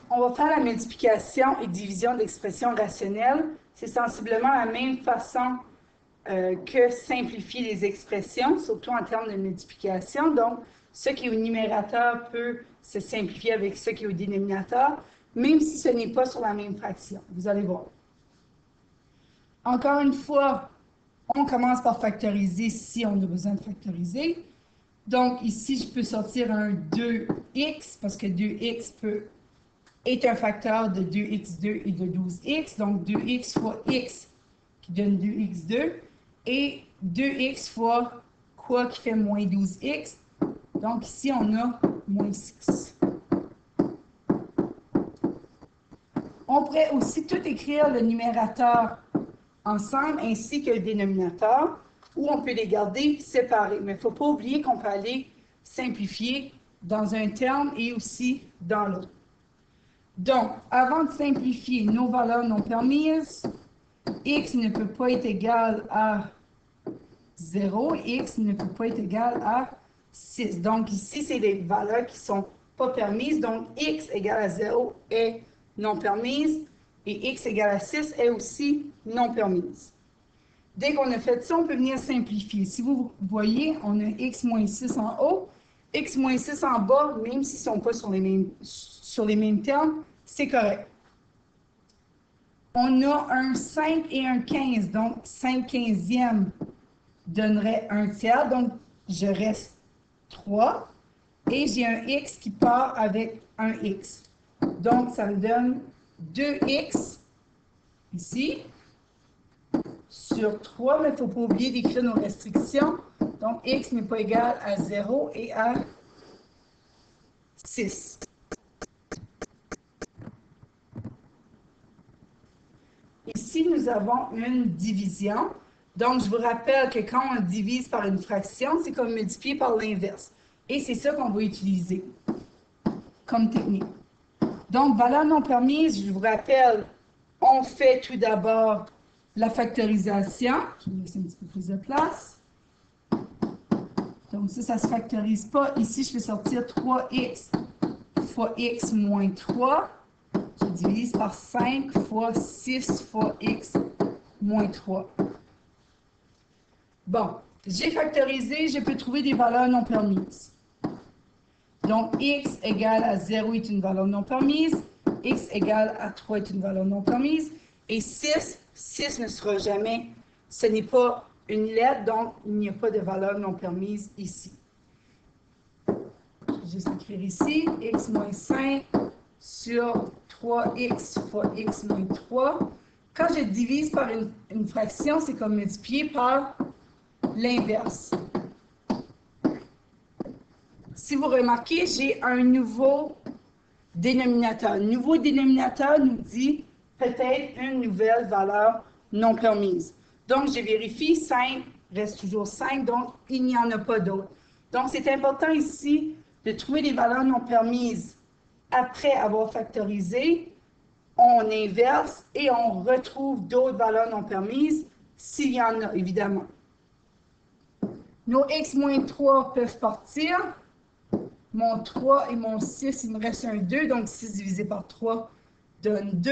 on va faire la multiplication et division d'expressions rationnelles. C'est sensiblement la même façon que simplifier les expressions, surtout en termes de multiplication. Donc, ce qui est au numérateur peut se simplifier avec ce qui est au dénominateur, même si ce n'est pas sur la même fraction. Vous allez voir. Encore une fois, on commence par factoriser si on a besoin de factoriser. Donc, ici, je peux sortir un 2x, parce que 2x est un facteur de 2x2 et de 12x. Donc, 2x fois x qui donne 2x2. Et 2x fois quoi qui fait moins 12x. Donc, ici, on a moins 6. On pourrait aussi tout écrire le numérateur ensemble ainsi que le dénominateur, ou on peut les garder séparés. Mais il ne faut pas oublier qu'on peut aller simplifier dans un terme et aussi dans l'autre. Donc, avant de simplifier nos valeurs non permises, x ne peut pas être égal à 0, x ne peut pas être égal à 6. Donc, ici, c'est des valeurs qui ne sont pas permises. Donc, x égale à 0 est non permise et x égale à 6 est aussi non permise. Dès qu'on a fait ça, on peut venir simplifier. Si vous voyez, on a x moins 6 en haut, x moins 6 en bas, même s'ils ne sont pas sur les mêmes termes, c'est correct. On a un 5 et un 15, donc 5 quinzièmes donnerait un tiers, donc je reste 3, et j'ai un x qui part avec un x. Donc, ça me donne 2x, ici, sur 3, mais il ne faut pas oublier d'écrire nos restrictions. Donc, x n'est pas égal à 0 et à 6. Ici, nous avons une division. Donc, je vous rappelle que quand on divise par une fraction, c'est comme multiplier par l'inverse. Et c'est ça qu'on va utiliser comme technique. Donc, valeur non permise, je vous rappelle, on fait tout d'abord la factorisation. Je vais laisser un petit peu plus de place. Donc, ça ne se factorise pas. Ici, je vais sortir 3x fois x moins 3. Je divise par 5 fois 6 fois x moins 3. Bon, j'ai factorisé, je peux trouver des valeurs non permises. Donc, x égale à 0 est une valeur non permise, x égale à 3 est une valeur non permise, et 6 ne sera jamais, ce n'est pas une lettre, donc il n'y a pas de valeur non permise ici. Je vais juste écrire ici, x moins 5 sur 3x fois x moins 3. Quand je divise par une fraction, c'est comme multiplier par l'inverse. Si vous remarquez, j'ai un nouveau dénominateur. Un nouveau dénominateur nous dit peut-être une nouvelle valeur non permise. Donc, je vérifie, 5 reste toujours 5, donc il n'y en a pas d'autres. Donc, c'est important ici de trouver des valeurs non permises après avoir factorisé. On inverse et on retrouve d'autres valeurs non permises s'il y en a, évidemment. Nos x moins 3 peuvent partir. Mon 3 et mon 6, il me reste un 2, donc 6 divisé par 3 donne 2.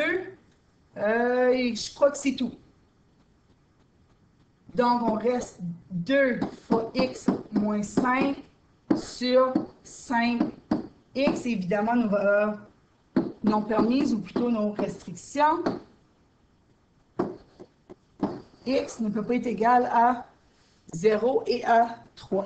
Et je crois que c'est tout. Donc, on reste 2 fois x moins 5 sur 5x. Évidemment, nos valeurs non permises, ou plutôt nos restrictions. X ne peut pas être égal à 0 et à 3.